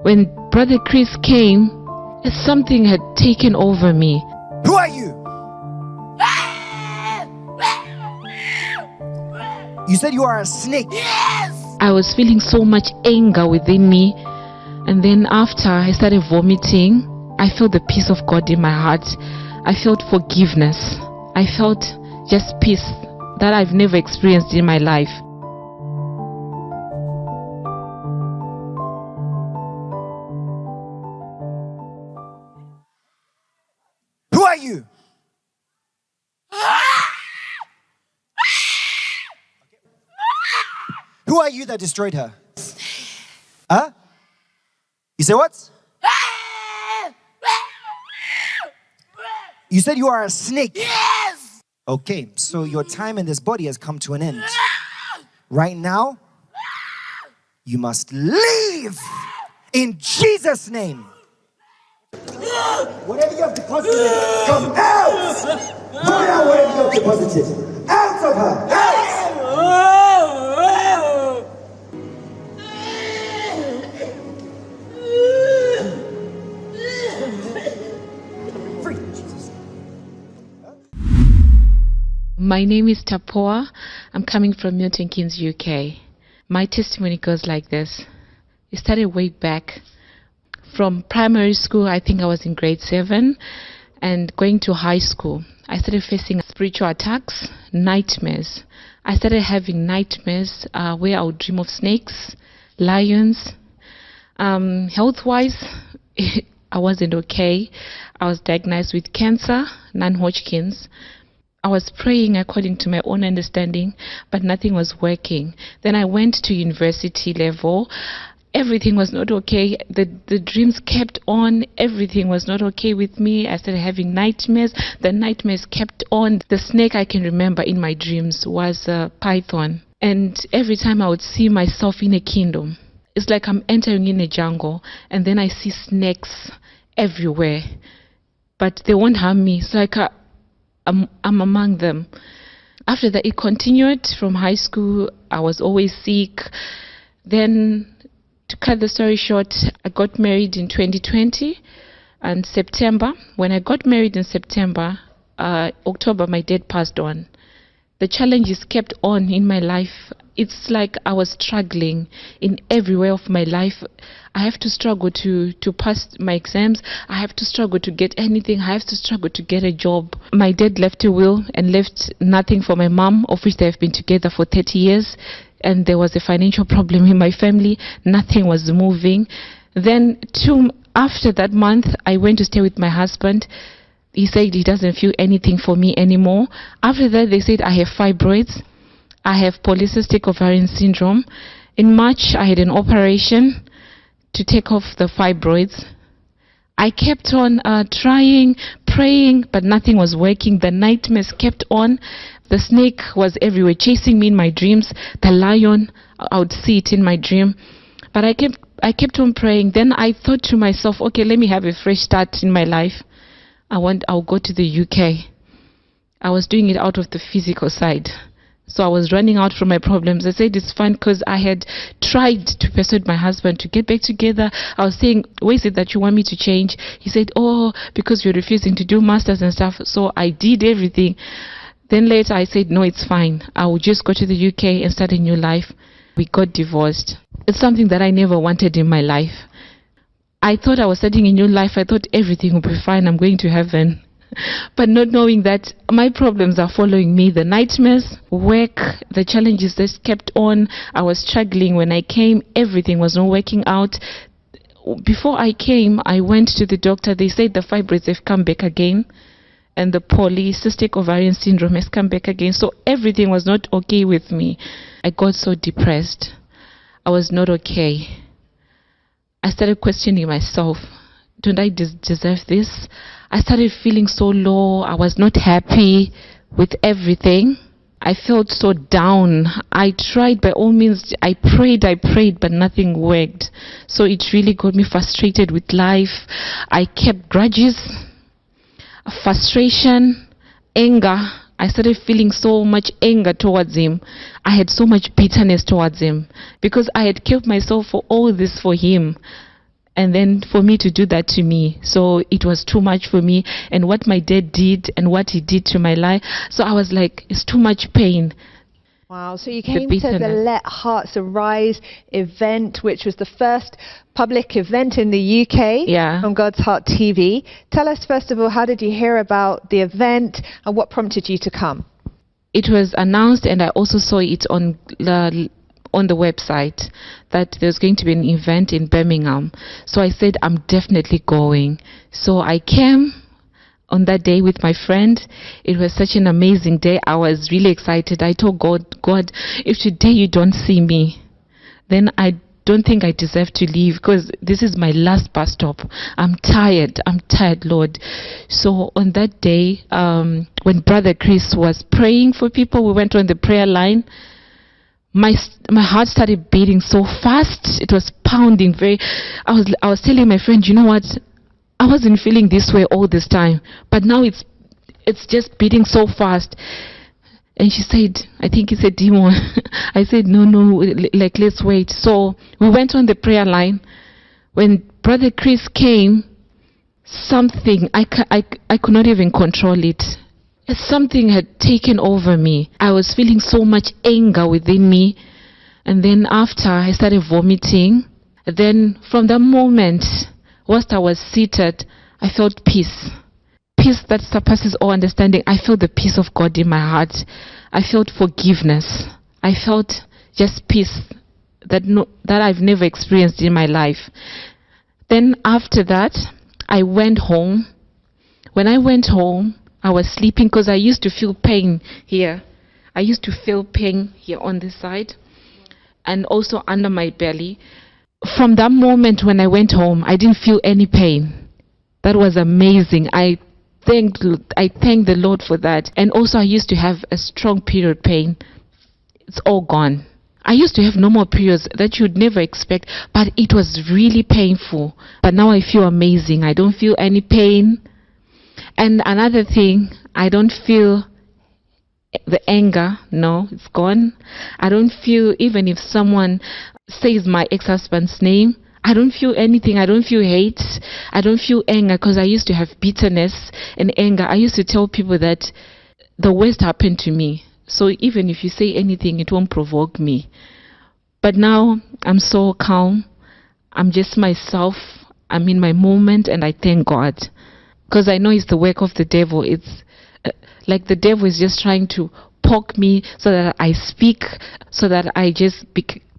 When Brother Chris came, something had taken over me. Who are you? You said you are a snake. Yes! I was feeling so much anger within me, and then after I started vomiting, I felt the peace of God in my heart. I felt forgiveness. I felt just peace that I've never experienced in my life. Who are you? Who are you that destroyed her? Huh? You say what? You said you are a snake. Yes! Okay, so your time in this body has come to an end. Right now, you must leave in Jesus' name. Whatever you have deposited, come out! Pull out whatever you have deposited. Out of her! Out! Free, Jesus. My name is Tapoa. I'm coming from Milton Keynes, UK. My testimony goes like this. It started way back. From primary school, I think I was in grade 7, and going to high school, I started facing spiritual attacks, nightmares. I started having nightmares where I would dream of snakes, lions. Health-wise, I wasn't okay. I was diagnosed with cancer, non-Hodgkin's. I was praying according to my own understanding, but nothing was working. Then I went to university level. Everything was not okay. The dreams kept on. Everything was not okay with me. I started having nightmares. The nightmares kept on. The snake I can remember in my dreams was a python. And every time I would see myself in a kingdom, it's like I'm entering in a jungle, and then I see snakes everywhere. But they won't harm me. It's like I'm among them. After that, it continued from high school. I was always sick. Then, to cut the story short, I got married in 2020 and September. When I got married in September, October, my dad passed on. The challenges kept on in my life. It's like I was struggling in every way of my life. I have to struggle to pass my exams. I have to struggle to get anything. I have to struggle to get a job. My dad left a will and left nothing for my mom, of which they have been together for 30 years. And there was a financial problem in my family. Nothing was moving. Then after that month, I went to stay with my husband. He said he doesn't feel anything for me anymore. After that, they said I have fibroids. I have polycystic ovarian syndrome. In March, I had an operation to take off the fibroids. I kept on trying, praying, but nothing was working. The nightmares kept on. The snake was everywhere, chasing me in my dreams. The lion, I would see it in my dream. But I kept on praying. Then I thought to myself, okay, let me have a fresh start in my life. I'll go to the UK. I was doing it out of the physical side. So I was running out from my problems. I said it's fine because I had tried to persuade my husband to get back together. I was saying, where is it that you want me to change? He said, oh, because you're refusing to do masters and stuff. So I did everything. Then later I said, no, it's fine. I will just go to the UK and start a new life. We got divorced. It's something that I never wanted in my life. I thought I was starting a new life. I thought everything would be fine. I'm going to heaven. But not knowing that my problems are following me. The nightmares, work, the challenges that kept on. I was struggling when I came. Everything was not working out. Before I came, I went to the doctor. They said the fibroids have come back again. And the polycystic ovarian syndrome has come back again. So everything was not okay with me. I got so depressed. I was not okay. I started questioning myself. Don't I deserve this? I started feeling so low. I was not happy with everything. I felt so down. I tried by all means. I prayed, but nothing worked. So it really got me frustrated with life. I kept grudges, frustration, anger. I started feeling so much anger towards him. I had so much bitterness towards him because I had killed myself for all this for him. And then for me to do that to me, so it was too much for me. And what my dad did and what he did to my life, so I was like, it's too much pain. Wow, so you came to the bitterness. Let Hearts Arise event, which was the first public event in the UK Yeah. on God's Heart TV. Tell us, first of all, how did you hear about the event and what prompted you to come? It was announced, and I also saw it on the website that there's going to be an event in Birmingham. So I said, I'm definitely going. So I came on that day with my friend. It was such an amazing day. I was really excited. I told God, if today you don't see me, then I don't think I deserve to leave, because this is my last bus stop. I'm tired, Lord. So on that day, when Brother Chris was praying for people, we went on the prayer line. My heart started beating so fast. It was pounding I was telling my friend, you know what? I wasn't feeling this way all this time, but now it's just beating so fast. And she said, I think it's a demon. I said, no, like, let's wait. So we went on the prayer line. When Brother Chris came, something, I could not even control it. Something had taken over me. I was feeling so much anger within me. And then after, I started vomiting. Then from that moment, whilst I was seated, I felt peace. Peace that surpasses all understanding. I felt the peace of God in my heart. I felt forgiveness. I felt just peace that I've never experienced in my life. Then after that, I went home. When I went home, I was sleeping because I used to feel pain here. I used to feel pain here on this side and also under my belly. From that moment when I went home, I didn't feel any pain. That was amazing. I thank the Lord for that. And also I used to have a strong period pain. It's all gone. I used to have normal periods that you'd never expect, but it was really painful. But now I feel amazing. I don't feel any pain. And another thing, I don't feel the anger. No, it's gone. I don't feel, even if someone says my ex-husband's name, I don't feel anything. I don't feel hate. I don't feel anger, because I used to have bitterness and anger. I used to tell people that the worst happened to me. So even if you say anything, it won't provoke me. But now I'm so calm. I'm just myself. I'm in my moment, and I thank God. Because I know it's the work of the devil. It's like the devil is just trying to poke me so that I speak, so that I just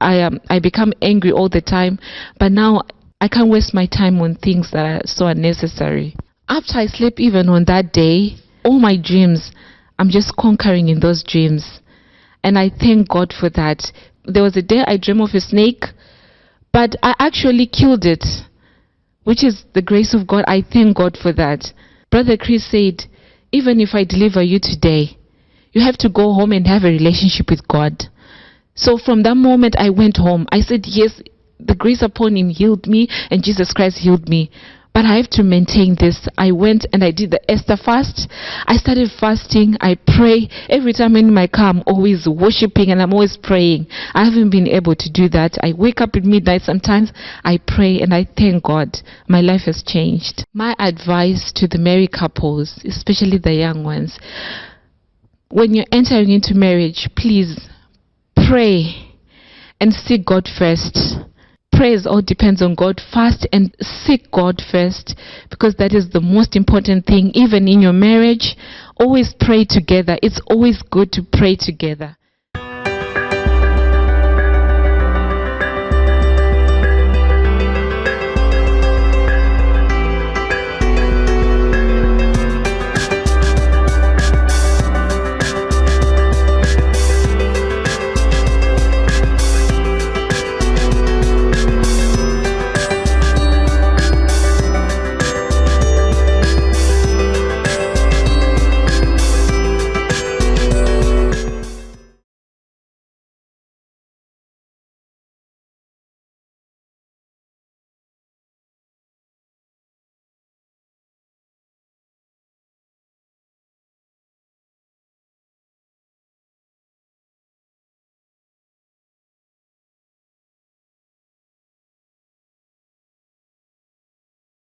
I become angry all the time. But now I can't waste my time on things that are so unnecessary. After I sleep, even on that day, all my dreams, I'm just conquering in those dreams. And I thank God for that. There was a day I dreamed of a snake, but I actually killed it, which is the grace of God. I thank God for that. Brother Chris said, even if I deliver you today, you have to go home and have a relationship with God. So from that moment, I went home. I said, yes, the grace upon him healed me, and Jesus Christ healed me. But I have to maintain this. I went and I did the Esther fast. I started fasting. I pray. Every time in my car, I'm always worshiping and I'm always praying. I haven't been able to do that. I wake up at midnight sometimes. I pray and I thank God. My life has changed. My advice to the married couples, especially the young ones, when you're entering into marriage, please pray and seek God first. Praise all depends on God. Fast and seek God first, because that is the most important thing. Even in your marriage, always pray together. It's always good to pray together.